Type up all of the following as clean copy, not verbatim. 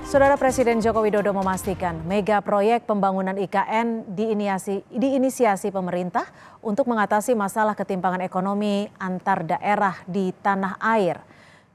Saudara Presiden Joko Widodo memastikan mega proyek pembangunan IKN diinisiasi pemerintah untuk mengatasi masalah ketimpangan ekonomi antar daerah di tanah air.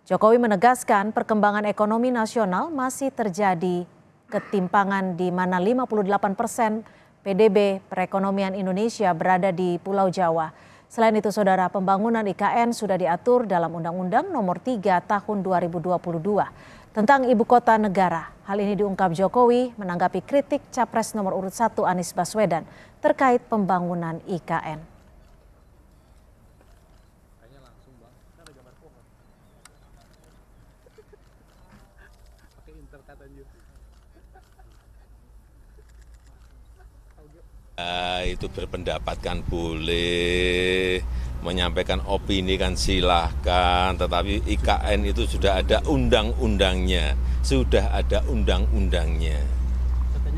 Jokowi menegaskan perkembangan ekonomi nasional masih terjadi ketimpangan di mana 58% PDB perekonomian Indonesia berada di Pulau Jawa. Selain itu, saudara, pembangunan IKN sudah diatur dalam Undang-Undang Nomor 3 Tahun 2022 tentang Ibu Kota Negara. Hal ini diungkap Jokowi menanggapi kritik Capres nomor urut 1 Anies Baswedan terkait pembangunan IKN. Itu berpendapat kan boleh, menyampaikan opini kan silahkan, tetapi IKN itu sudah ada undang-undangnya, Katanya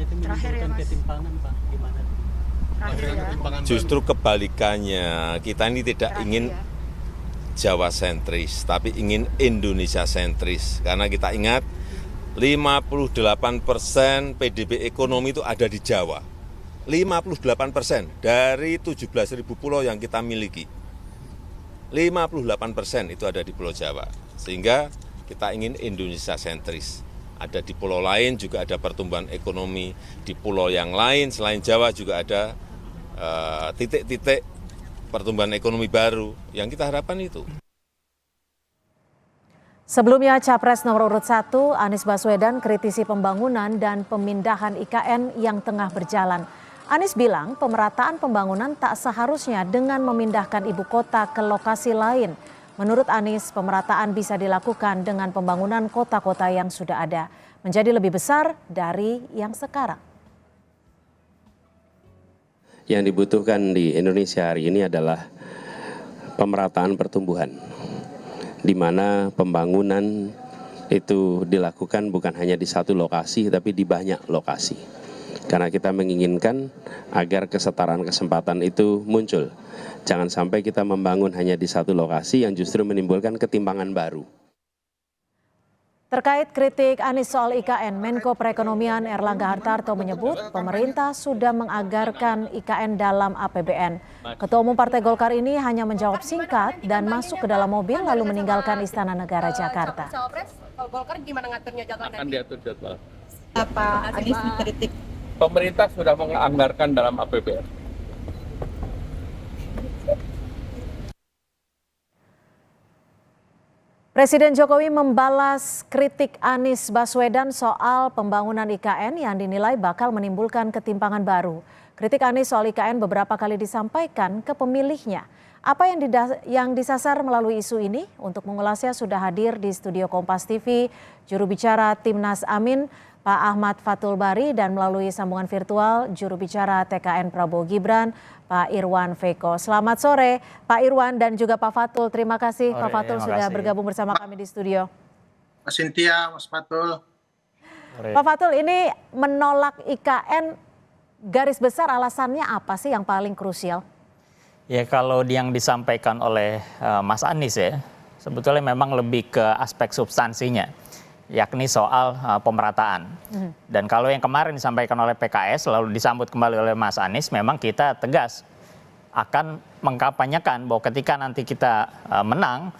itu menimbulkan ketimpangan, Pak. Gimana? Justru kebalikannya, kita ini tidak ingin Jawa sentris, tapi ingin Indonesia sentris. Karena kita ingat 58% PDB ekonomi itu ada di Jawa. 58% dari 17.000 pulau yang kita miliki. 58% itu ada di Pulau Jawa. Sehingga kita ingin Indonesia sentris. Ada di pulau lain juga ada pertumbuhan ekonomi. Di pulau yang lain selain Jawa juga ada titik-titik pertumbuhan ekonomi baru. Yang kita harapkan itu. Sebelumnya, Capres nomor urut 1 Anies Baswedan kritisi pembangunan dan pemindahan IKN yang tengah berjalan. Anies bilang pemerataan pembangunan tak seharusnya dengan memindahkan ibu kota ke lokasi lain. Menurut Anies, pemerataan bisa dilakukan dengan pembangunan kota-kota yang sudah ada menjadi lebih besar dari yang sekarang. Yang dibutuhkan di Indonesia hari ini adalah pemerataan pertumbuhan, di mana pembangunan itu dilakukan bukan hanya di satu lokasi, tapi di banyak lokasi. Karena kita menginginkan agar kesetaraan kesempatan itu muncul. Jangan sampai kita membangun hanya di satu lokasi yang justru menimbulkan ketimpangan baru. Terkait kritik Anies soal IKN, Menko Perekonomian Erlangga Hartarto menyebut pemerintah sudah menganggarkan IKN dalam APBN. Ketua Umum Partai Golkar ini hanya menjawab singkat dan masuk ke dalam mobil lalu meninggalkan Istana Negara Jakarta. Golkar gimana ngaturnya jadwal akan diatur jadwal. Apa Anies dikritik? Pemerintah sudah menganggarkan dalam APBN. Presiden Jokowi membalas kritik Anies Baswedan soal pembangunan IKN yang dinilai bakal menimbulkan ketimpangan baru. Kritik Anies soal IKN beberapa kali disampaikan ke pemilihnya. Apa yang disasar melalui isu ini? Untuk mengulasnya sudah hadir di studio Kompas TV juru bicara Timnas Amin, Pak Ahmad Fathul Bari, dan melalui sambungan virtual juru bicara TKN Prabowo Gibran, Pak Irwan Veko. Selamat sore Pak Irwan dan juga Pak Fathul. Terima kasih Pak Fathul sudah bergabung bersama kami di studio. Mas Cynthia, Mas Fathul. Pak Fathul, ini menolak IKN garis besar alasannya apa sih yang paling krusial? Ya, kalau yang disampaikan oleh Mas Anies ya, sebetulnya memang lebih ke aspek substansinya, yakni soal pemerataan. Dan kalau yang kemarin disampaikan oleh PKS lalu disambut kembali oleh Mas Anies, memang kita tegas akan mengkampanyekan bahwa ketika nanti kita menang,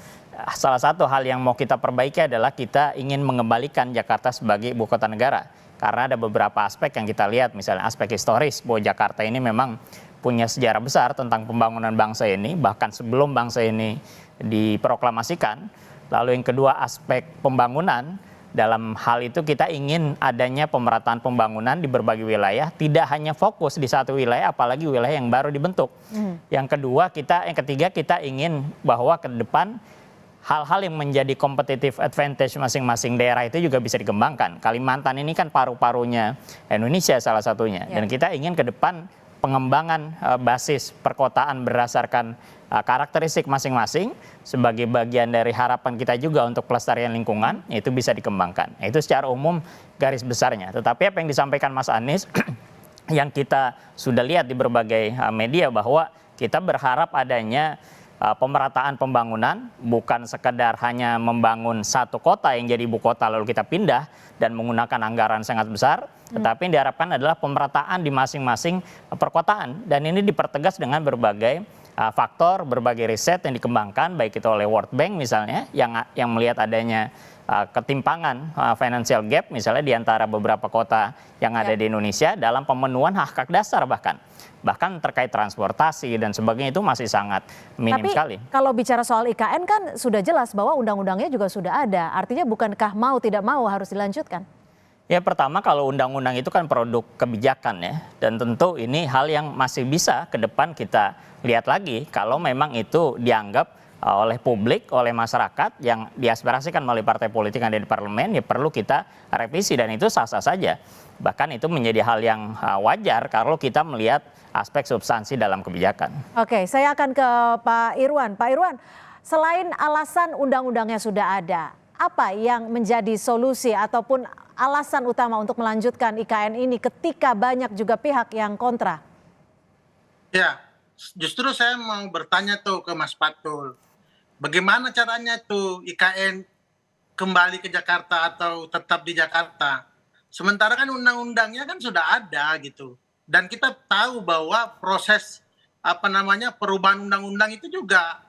salah satu hal yang mau kita perbaiki adalah kita ingin mengembalikan Jakarta sebagai ibu kota negara. Karena ada beberapa aspek yang kita lihat, misalnya aspek historis bahwa Jakarta ini memang punya sejarah besar tentang pembangunan bangsa ini, bahkan sebelum bangsa ini diproklamasikan. Lalu yang kedua, aspek pembangunan. Dalam hal itu kita ingin adanya pemerataan pembangunan di berbagai wilayah, tidak hanya fokus di satu wilayah, apalagi wilayah yang baru dibentuk. Yang ketiga kita ingin bahwa ke depan hal-hal yang menjadi competitive advantage masing-masing daerah itu juga bisa dikembangkan. Kalimantan ini kan paru-parunya Indonesia salah satunya. Dan kita ingin ke depan pengembangan basis perkotaan berdasarkan karakteristik masing-masing sebagai bagian dari harapan kita juga untuk pelestarian lingkungan itu bisa dikembangkan. Itu secara umum garis besarnya. Tetapi apa yang disampaikan Mas Anies yang kita sudah lihat di berbagai media bahwa kita berharap adanya pemerataan pembangunan, bukan sekedar hanya membangun satu kota yang jadi ibu kota lalu kita pindah dan menggunakan anggaran sangat besar, tetapi yang diharapkan adalah pemerataan di masing-masing perkotaan. Dan ini dipertegas dengan berbagai faktor, berbagai riset yang dikembangkan, baik itu oleh World Bank misalnya, yang melihat adanya ketimpangan financial gap misalnya di antara beberapa kota yang ada di Indonesia dalam pemenuhan hak-hak dasar bahkan terkait transportasi dan sebagainya itu masih sangat minim sekali. Tapi kalau bicara soal IKN kan sudah jelas bahwa undang-undangnya juga sudah ada. Artinya bukankah mau tidak mau harus dilanjutkan? Ya pertama kalau undang-undang itu kan produk kebijakan ya, dan tentu ini hal yang masih bisa ke depan kita lihat lagi kalau memang itu dianggap oleh publik, oleh masyarakat yang diaspirasikan melalui partai politik yang ada di parlemen, ya perlu kita revisi dan itu sah-sah saja. Bahkan itu menjadi hal yang wajar kalau kita melihat aspek substansi dalam kebijakan. Oke, saya akan ke Pak Irwan. Pak Irwan, selain alasan undang-undangnya sudah ada, apa yang menjadi solusi ataupun alasan utama untuk melanjutkan IKN ini ketika banyak juga pihak yang kontra? Ya, justru saya mau bertanya tuh ke Mas Patul. Bagaimana caranya tuh IKN kembali ke Jakarta atau tetap di Jakarta? Sementara kan undang-undangnya kan sudah ada gitu. Dan kita tahu bahwa proses perubahan undang-undang itu juga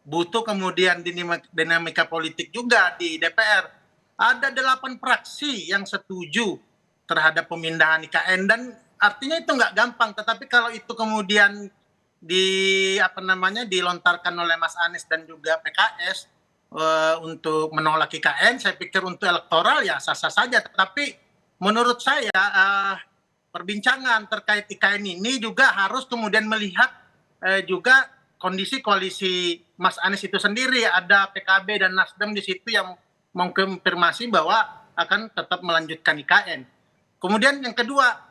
butuh kemudian dinamika politik juga di DPR. Ada 8 fraksi yang setuju terhadap pemindahan IKN dan artinya itu nggak gampang. Tetapi kalau itu kemudian dilontarkan oleh Mas Anies dan juga PKS untuk menolak IKN, saya pikir untuk elektoral ya sah-sah saja. Tetapi menurut saya perbincangan terkait IKN ini juga harus kemudian melihat juga kondisi koalisi Mas Anies itu sendiri. Ada PKB dan Nasdem di situ yang mengkonfirmasi bahwa akan tetap melanjutkan IKN. Kemudian yang kedua,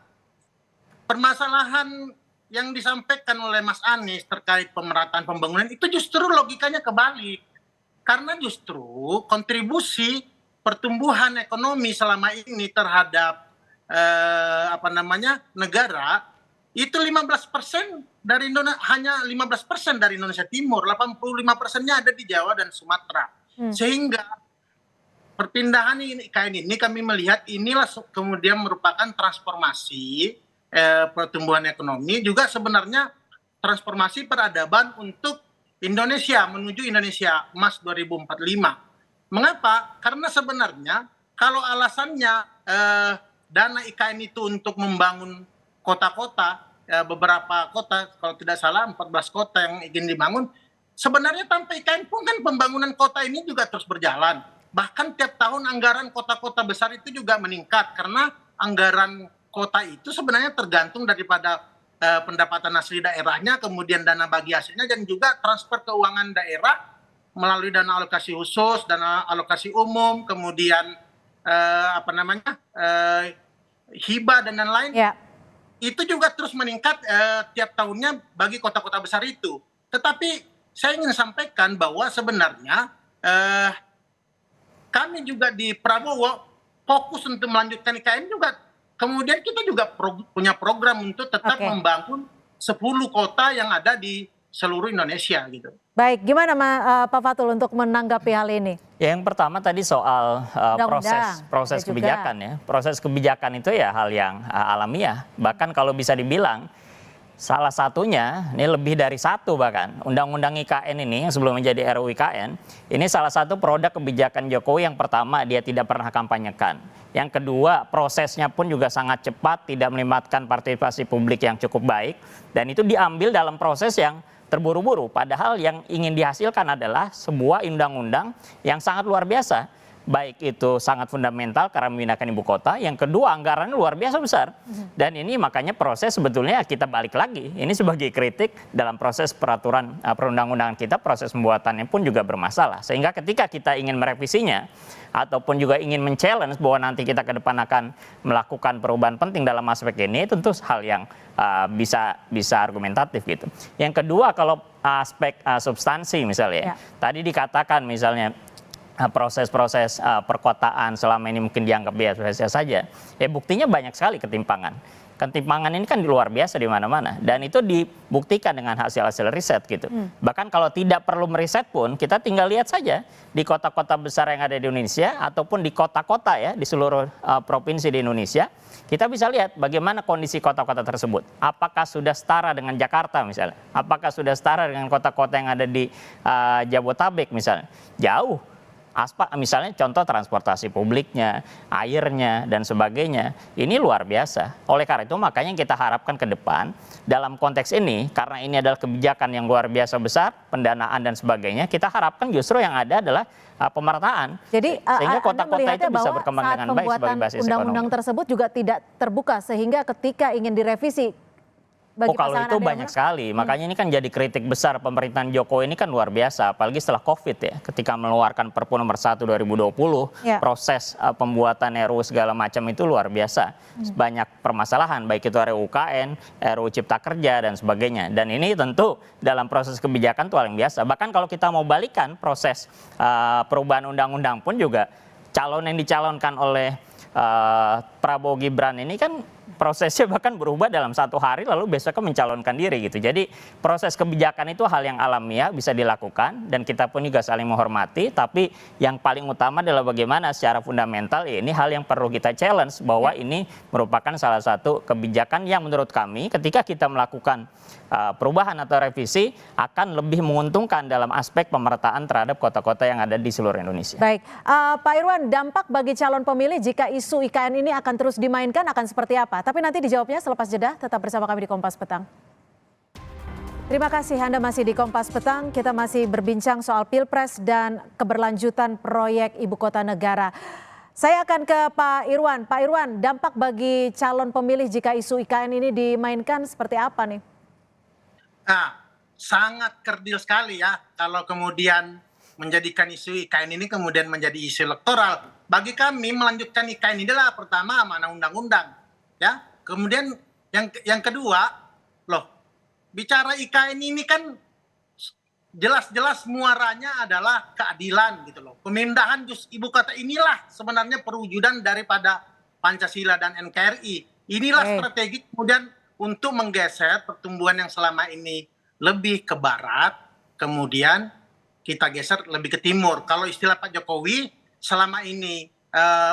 permasalahan yang disampaikan oleh Mas Anies terkait pemerataan pembangunan itu justru logikanya kebalik. Karena justru kontribusi pertumbuhan ekonomi selama ini terhadap negara itu 15% dari Indonesia, hanya 15% dari Indonesia Timur, 85%-nya ada di Jawa dan Sumatera. Sehingga perpindahan IKN ini kami melihat inilah kemudian merupakan transformasi pertumbuhan ekonomi, juga sebenarnya transformasi peradaban untuk Indonesia menuju Indonesia Emas 2045. Mengapa? Karena sebenarnya kalau alasannya dana IKN itu untuk membangun kota-kota, beberapa kota, kalau tidak salah 14 kota yang ingin dibangun, sebenarnya tanpa IKN pun kan pembangunan kota ini juga terus berjalan. Bahkan tiap tahun anggaran kota-kota besar itu juga meningkat karena anggaran kota itu sebenarnya tergantung daripada pendapatan asli daerahnya, kemudian dana bagi hasilnya, dan juga transfer keuangan daerah melalui dana alokasi khusus, dana alokasi umum, kemudian hibah dan lain-lain. Ya. Itu juga terus meningkat tiap tahunnya bagi kota-kota besar itu. Tetapi saya ingin sampaikan bahwa sebenarnya kami juga di Prabowo fokus untuk melanjutkan IKN juga. Kemudian kita juga punya program untuk tetap membangun 10 kota yang ada di seluruh Indonesia gitu. Baik, gimana Pak Fatul untuk menanggapi hal ini? Ya, yang pertama tadi soal proses kebijakan ya. Proses kebijakan itu ya hal yang alamiah. Bahkan kalau bisa dibilang salah satunya, ini lebih dari satu bahkan, Undang-Undang IKN ini yang sebelum menjadi RUU IKN, ini salah satu produk kebijakan Jokowi. Yang pertama, dia tidak pernah kampanyekan. Yang kedua, prosesnya pun juga sangat cepat, tidak melibatkan partisipasi publik yang cukup baik, dan itu diambil dalam proses yang terburu-buru. Padahal yang ingin dihasilkan adalah sebuah undang-undang yang sangat luar biasa. Baik itu sangat fundamental karena memindahkan ibu kota, yang kedua anggarannya luar biasa besar. Dan ini makanya proses sebetulnya kita balik lagi. Ini sebagai kritik dalam proses peraturan perundang-undangan kita, proses pembuatannya pun juga bermasalah. Sehingga ketika kita ingin merevisinya, ataupun juga ingin men-challenge bahwa nanti kita ke depan akan melakukan perubahan penting dalam aspek ini, tentu hal yang bisa argumentatif gitu. Yang kedua kalau aspek substansi misalnya, tadi dikatakan misalnya proses-proses perkotaan selama ini mungkin dianggap biasa-biasa saja, ya buktinya banyak sekali ketimpangan. Ketimpangan ini kan luar biasa di mana-mana dan itu dibuktikan dengan hasil-hasil riset gitu. Bahkan kalau tidak perlu meriset pun kita tinggal lihat saja di kota-kota besar yang ada di Indonesia ataupun di kota-kota ya di seluruh provinsi di Indonesia, kita bisa lihat bagaimana kondisi kota-kota tersebut. Apakah sudah setara dengan Jakarta misalnya? Apakah sudah setara dengan kota-kota yang ada di Jabotabek misalnya? Jauh. Aspal, misalnya contoh transportasi publiknya, airnya, dan sebagainya, ini luar biasa. Oleh karena itu makanya kita harapkan ke depan, dalam konteks ini, karena ini adalah kebijakan yang luar biasa besar, pendanaan dan sebagainya, kita harapkan justru yang ada adalah pemerataan. Jadi sehingga kota-kota itu bisa bahwa berkembang saat dengan baik sebagai pembuatan basis undang-undang ekonomi. tersebut juga tidak terbuka, sehingga ketika ingin direvisi bagi Kalau pasangan itu Anda yang banyak menang, sekali, makanya ini kan jadi kritik besar pemerintahan Jokowi ini kan luar biasa, apalagi setelah COVID ya, ketika mengeluarkan Perpu nomor 1 2020, Ya. proses pembuatan RUU segala macam itu luar biasa, banyak permasalahan, baik itu RUU UKN, RUU Cipta Kerja dan sebagainya, dan ini tentu dalam proses kebijakan itu hal yang biasa. Bahkan kalau kita mau balikan proses perubahan undang-undang pun juga calon yang dicalonkan oleh Prabowo Gibran ini kan prosesnya bahkan berubah dalam 1 hari lalu besoknya mencalonkan diri gitu. Jadi proses kebijakan itu hal yang alamiah bisa dilakukan dan kita pun juga saling menghormati. Tapi yang paling utama adalah bagaimana secara fundamental ya ini hal yang perlu kita challenge bahwa ini merupakan salah satu kebijakan yang menurut kami ketika kita melakukan perubahan atau revisi akan lebih menguntungkan dalam aspek pemerataan terhadap kota-kota yang ada di seluruh Indonesia. Baik, Pak Irwan, dampak bagi calon pemilih jika isu IKN ini akan terus dimainkan akan seperti apa? Tapi nanti dijawabnya selepas jeda, tetap bersama kami di Kompas Petang. Terima kasih Anda masih di Kompas Petang, kita masih berbincang soal Pilpres dan keberlanjutan proyek Ibu Kota Negara. Saya akan ke Pak Irwan. Pak Irwan, dampak bagi calon pemilih jika isu IKN ini dimainkan seperti apa nih? Nah, sangat kerdil sekali ya kalau kemudian menjadikan isu IKN ini kemudian menjadi isu elektoral. Bagi kami melanjutkan IKN ini adalah pertama amanah undang-undang, ya. Kemudian yang kedua, loh, bicara IKN ini kan jelas-jelas muaranya adalah keadilan gitu loh. Pemindahan ibu kota inilah sebenarnya perwujudan daripada Pancasila dan NKRI. Inilah strategi kemudian untuk menggeser pertumbuhan yang selama ini lebih ke barat, kemudian kita geser lebih ke timur. Kalau istilah Pak Jokowi, selama ini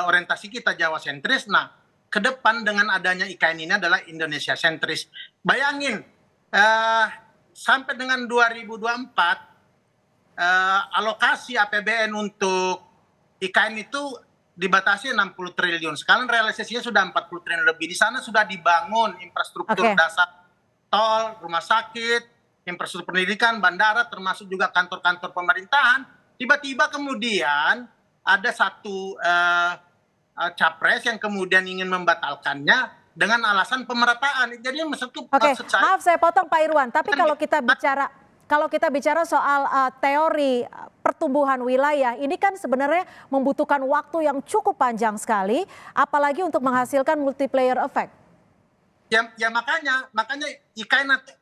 orientasi kita Jawa sentris, nah ke depan dengan adanya IKN ini adalah Indonesia sentris. Bayangin, sampai dengan 2024, alokasi APBN untuk IKN itu dibatasi 60 triliun. Sekarang realisasinya sudah 40 triliun lebih. Di sana sudah dibangun infrastruktur dasar tol, rumah sakit, infrastruktur pendidikan, bandara, termasuk juga kantor-kantor pemerintahan. Tiba-tiba kemudian ada satu capres yang kemudian ingin membatalkannya dengan alasan pemerataan. Jadi maksud saya, maaf saya potong Pak Irwan, tapi kalau kita bicara soal teori pertumbuhan wilayah, ini kan sebenarnya membutuhkan waktu yang cukup panjang sekali, apalagi untuk menghasilkan multiplier effect. Ya makanya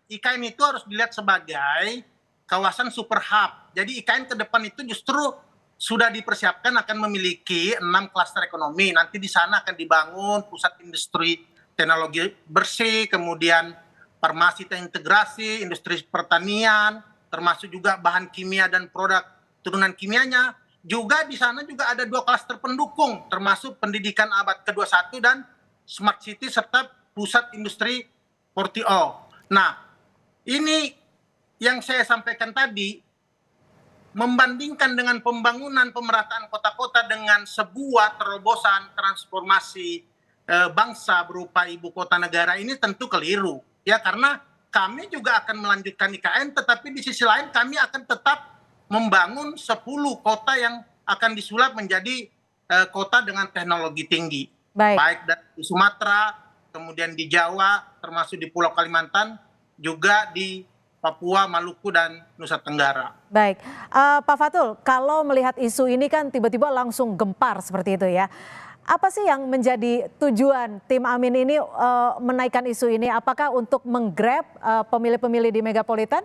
IKN itu harus dilihat sebagai kawasan super hub. Jadi IKN ke depan itu justru sudah dipersiapkan akan memiliki 6 klaster ekonomi. Nanti di sana akan dibangun pusat industri teknologi bersih, kemudian farmasi terintegrasi, industri pertanian, termasuk juga bahan kimia dan produk turunan kimianya. Juga di sana juga ada 2 klaster pendukung, termasuk pendidikan abad ke-21 dan smart city serta pusat industri 4.0. Nah, ini yang saya sampaikan tadi, membandingkan dengan pembangunan pemerataan kota-kota dengan sebuah terobosan transformasi bangsa berupa ibu kota negara ini tentu keliru. Ya, karena kami juga akan melanjutkan IKN, tetapi di sisi lain kami akan tetap membangun 10 kota yang akan disulap menjadi kota dengan teknologi tinggi. Baik di Sumatera, kemudian di Jawa, termasuk di Pulau Kalimantan, juga di Papua, Maluku, dan Nusa Tenggara. Baik, Pak Fatul, kalau melihat isu ini kan tiba-tiba langsung gempar seperti itu ya. Apa sih yang menjadi tujuan tim Amin ini menaikkan isu ini? Apakah untuk menggrab pemilih-pemilih di megapolitan?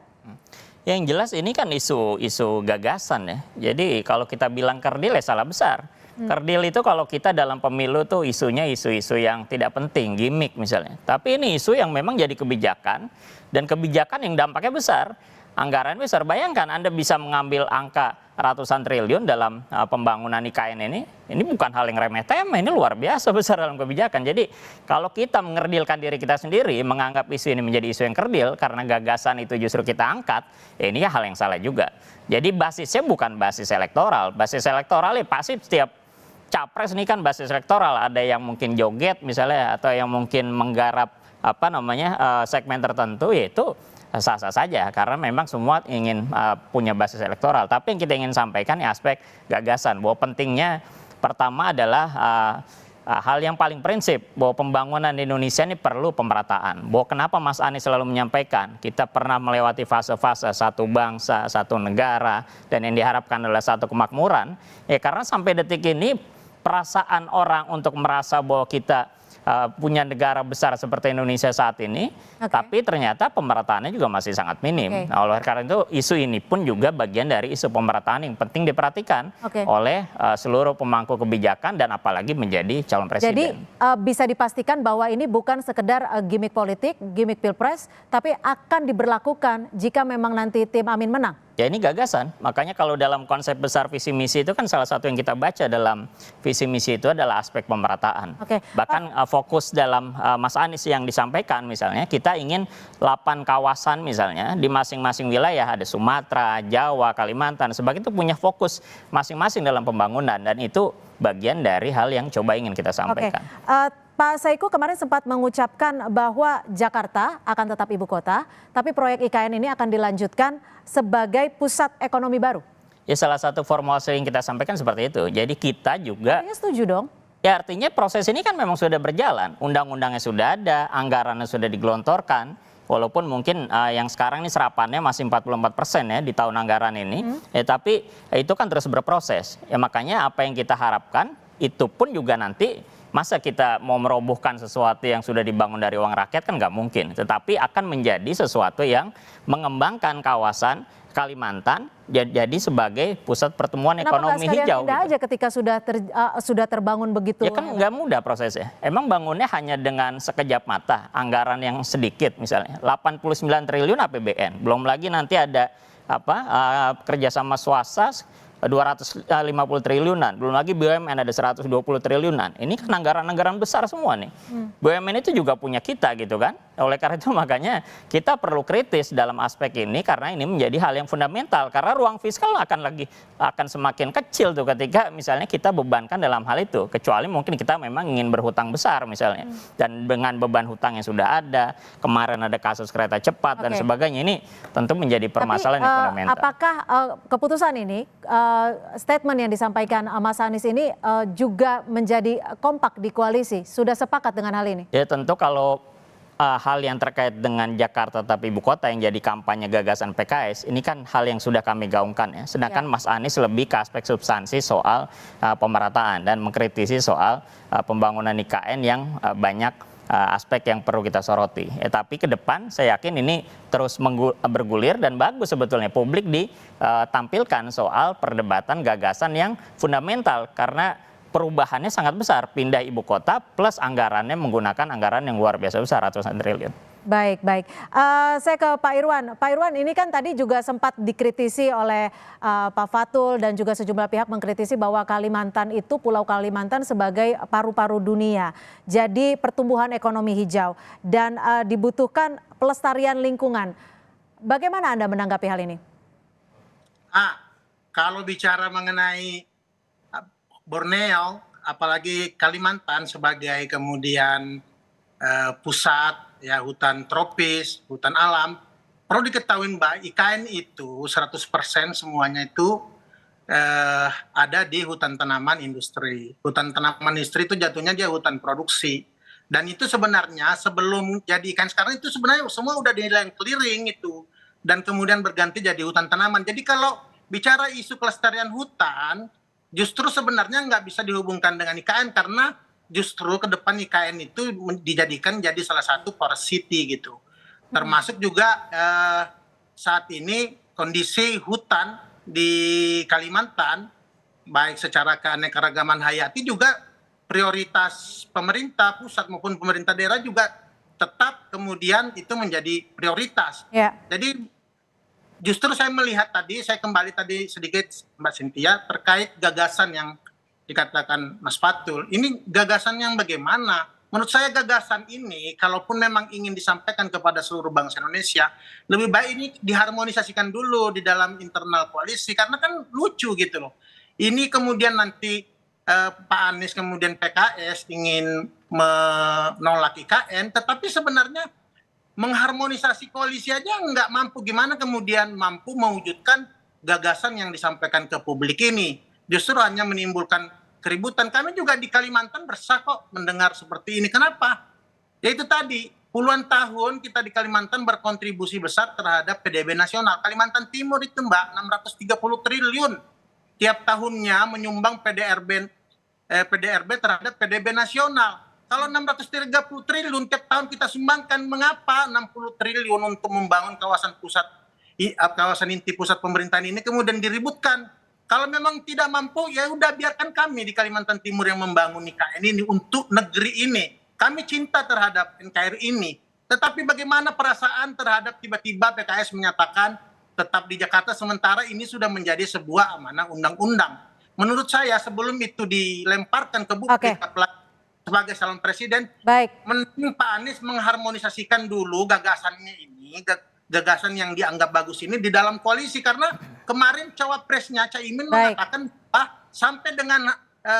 Yang jelas ini kan isu gagasan ya. Jadi kalau kita bilang kerdil ya salah besar. Kerdil itu kalau kita dalam pemilu tuh isunya isu-isu yang tidak penting, gimmick misalnya. Tapi ini isu yang memang jadi kebijakan dan kebijakan yang dampaknya besar. Anggaran besar. Bayangkan Anda bisa mengambil angka ratusan triliun dalam pembangunan IKN ini. Ini bukan hal yang remeh-temeh, ini luar biasa besar dalam kebijakan. Jadi kalau kita mengerdilkan diri kita sendiri, menganggap isu ini menjadi isu yang kerdil karena gagasan itu justru kita angkat, ya ini hal yang salah juga. Jadi basisnya bukan basis elektoral. Basis elektoral ya pasti setiap capres ini kan basis elektoral. Ada yang mungkin joget misalnya atau yang mungkin menggarap segmen tertentu, yaitu sah-sah saja karena memang semua ingin punya basis elektoral. Tapi yang kita ingin sampaikan ya aspek gagasan bahwa pentingnya pertama adalah hal yang paling prinsip bahwa pembangunan di Indonesia ini perlu pemerataan. Bahwa kenapa Mas Anies selalu menyampaikan kita pernah melewati fase-fase satu bangsa, satu negara, dan yang diharapkan adalah satu kemakmuran. Ya karena sampai detik ini perasaan orang untuk merasa bahwa kita punya negara besar seperti Indonesia saat ini, tapi ternyata pemerataannya juga masih sangat minim. Nah, oleh karena itu isu ini pun juga bagian dari isu pemerataan yang penting diperhatikan oleh seluruh pemangku kebijakan dan apalagi menjadi calon presiden. Jadi bisa dipastikan bahwa ini bukan sekedar gimmick politik, gimmick pilpres, tapi akan diberlakukan jika memang nanti tim Amin menang. Ya ini gagasan, makanya kalau dalam konsep besar visi misi itu kan salah satu yang kita baca dalam visi misi itu adalah aspek pemerataan. Bahkan fokus dalam Mas Anies yang disampaikan misalnya kita ingin 8 kawasan misalnya di masing-masing wilayah, ada Sumatera, Jawa, Kalimantan, sebagainya itu punya fokus masing-masing dalam pembangunan dan itu bagian dari hal yang coba ingin kita sampaikan. Pak Saiku kemarin sempat mengucapkan bahwa Jakarta akan tetap ibu kota, tapi proyek IKN ini akan dilanjutkan sebagai pusat ekonomi baru. Ya salah satu formulasi yang kita sampaikan seperti itu. Jadi kita juga. Artinya setuju dong? Ya artinya proses ini kan memang sudah berjalan. Undang-undangnya sudah ada, anggarannya sudah digelontorkan. Walaupun mungkin yang sekarang ini serapannya masih 44% ya di tahun anggaran ini. Tapi itu kan terus berproses. Ya makanya apa yang kita harapkan itu pun juga nanti masa kita mau merobohkan sesuatu yang sudah dibangun dari uang rakyat kan nggak mungkin. Tetapi akan menjadi sesuatu yang mengembangkan kawasan Kalimantan jadi sebagai pusat pertemuan ekonomi hijau. Kenapa aja ketika sudah terbangun begitu? Ya kan nggak mudah prosesnya. Emang bangunnya hanya dengan sekejap mata, anggaran yang sedikit misalnya 89 triliun APBN. Belum lagi nanti ada kerjasama swasta 250 triliunan, belum lagi BUMN ada 120 triliunan. Ini kan anggaran-anggaran besar semua nih. BUMN itu juga punya kita gitu kan. Oleh karena itu makanya kita perlu kritis dalam aspek ini karena ini menjadi hal yang fundamental. Karena ruang fiskal akan semakin kecil tuh ketika misalnya kita bebankan dalam hal itu. Kecuali mungkin kita memang ingin berhutang besar misalnya. Dan dengan beban hutang yang sudah ada, kemarin ada kasus kereta cepat dan sebagainya, ini tentu menjadi permasalahan yang fundamental. Apakah keputusan ini, statement yang disampaikan Mas Anies ini juga menjadi kompak di koalisi? Sudah sepakat dengan hal ini? Ya tentu kalau hal yang terkait dengan Jakarta tapi ibu kota yang jadi kampanye gagasan PKS, ini kan hal yang sudah kami gaungkan ya. Sedangkan Mas Anies lebih ke aspek substansi soal pemerataan dan mengkritisi soal pembangunan IKN yang banyak aspek yang perlu kita soroti. Tapi ke depan saya yakin ini terus bergulir dan bagus sebetulnya publik ditampilkan soal perdebatan gagasan yang fundamental karena perubahannya sangat besar, pindah ibu kota plus anggarannya menggunakan anggaran yang luar biasa besar, ratusan triliun. Baik. Saya ke Pak Irwan. Pak Irwan, ini kan tadi juga sempat dikritisi oleh Pak Fatul dan juga sejumlah pihak mengkritisi bahwa Kalimantan itu, Pulau Kalimantan sebagai paru-paru dunia. Jadi pertumbuhan ekonomi hijau dan dibutuhkan pelestarian lingkungan. Bagaimana Anda menanggapi hal ini? Kalau bicara mengenai Borneo, apalagi Kalimantan sebagai kemudian pusat ya hutan tropis, hutan alam, perlu diketahui Mbak, IKN itu 100% semuanya itu ada di hutan tanaman industri. Hutan tanaman industri itu jatuhnya dia hutan produksi. Dan itu sebenarnya sebelum jadi IKN sekarang itu sebenarnya semua udah di land clearing itu. Dan kemudian berganti jadi hutan tanaman. Jadi kalau bicara isu kelestarian hutan, justru sebenarnya nggak bisa dihubungkan dengan IKN karena justru ke depan IKN itu dijadikan jadi salah satu forest city gitu. Termasuk juga saat ini kondisi hutan di Kalimantan, baik secara keanekaragaman hayati juga prioritas pemerintah pusat maupun pemerintah daerah juga tetap kemudian itu menjadi prioritas. Ya. Jadi justru saya melihat tadi, saya kembali tadi sedikit Mbak Cynthia terkait gagasan yang dikatakan Mas Fatul. Ini gagasan yang bagaimana? Menurut saya gagasan ini, kalaupun memang ingin disampaikan kepada seluruh bangsa Indonesia, lebih baik ini diharmonisasikan dulu di dalam internal koalisi, karena kan lucu gitu loh. Ini kemudian nanti Pak Anies kemudian PKS ingin menolak IKN, tetapi sebenarnya mengharmonisasi koalisi aja nggak mampu. Gimana kemudian mampu mewujudkan gagasan yang disampaikan ke publik ini? Justru hanya menimbulkan keributan. Kami juga di Kalimantan resah kok mendengar seperti ini. Kenapa? Ya itu tadi, puluhan tahun kita di Kalimantan berkontribusi besar terhadap PDB nasional. Kalimantan Timur itu Mbak, 630 triliun tiap tahunnya menyumbang PDRB terhadap PDB nasional. Kalau 630 triliun tiap tahun kita sumbangkan, mengapa 60 triliun untuk membangun kawasan pusat, kawasan inti pusat pemerintahan ini kemudian diributkan? Kalau memang tidak mampu, ya udah biarkan kami di Kalimantan Timur yang membangun IKN ini untuk negeri ini. Kami cinta terhadap NKRI ini. Tetapi bagaimana perasaan terhadap tiba-tiba PKS menyatakan tetap di Jakarta sementara ini sudah menjadi sebuah amanah undang-undang. Menurut saya sebelum itu dilemparkan ke publik sebagai calon presiden, mending Pak Anies mengharmonisasikan dulu gagasannya ini, gagasan yang dianggap bagus ini di dalam koalisi, karena kemarin cawapresnya Caimin mengatakan bahwa sampai dengan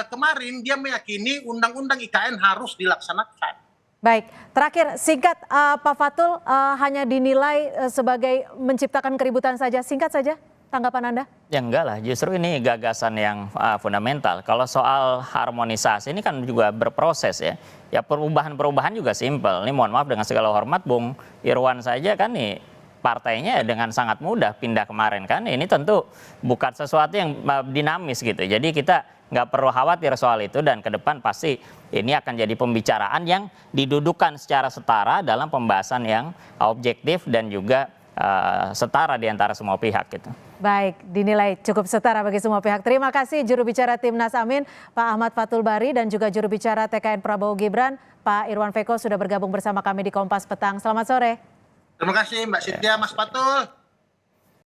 kemarin dia meyakini undang-undang IKN harus dilaksanakan. Baik, terakhir singkat Pak Fatul, hanya dinilai sebagai menciptakan keributan saja, singkat saja tanggapan Anda? Ya enggak lah, justru ini gagasan yang fundamental. Kalau soal harmonisasi ini kan juga berproses ya. Ya perubahan-perubahan juga simpel. Ini mohon maaf dengan segala hormat Bung Irwan saja kan nih partainya dengan sangat mudah pindah kemarin kan. Ini tentu bukan sesuatu yang dinamis gitu. Jadi kita nggak perlu khawatir soal itu, dan ke depan pasti ini akan jadi pembicaraan yang didudukan secara setara dalam pembahasan yang objektif dan juga setara di antara semua pihak gitu. Baik, dinilai cukup setara bagi semua pihak. Terima kasih juru bicara Timnas Amin, Pak Ahmad Fathul Bari, dan juga juru bicara TKN Prabowo Gibran, Pak Irwan Veko sudah bergabung bersama kami di Kompas Petang. Selamat sore. Terima kasih Mbak Cynthia, Mas Fatul.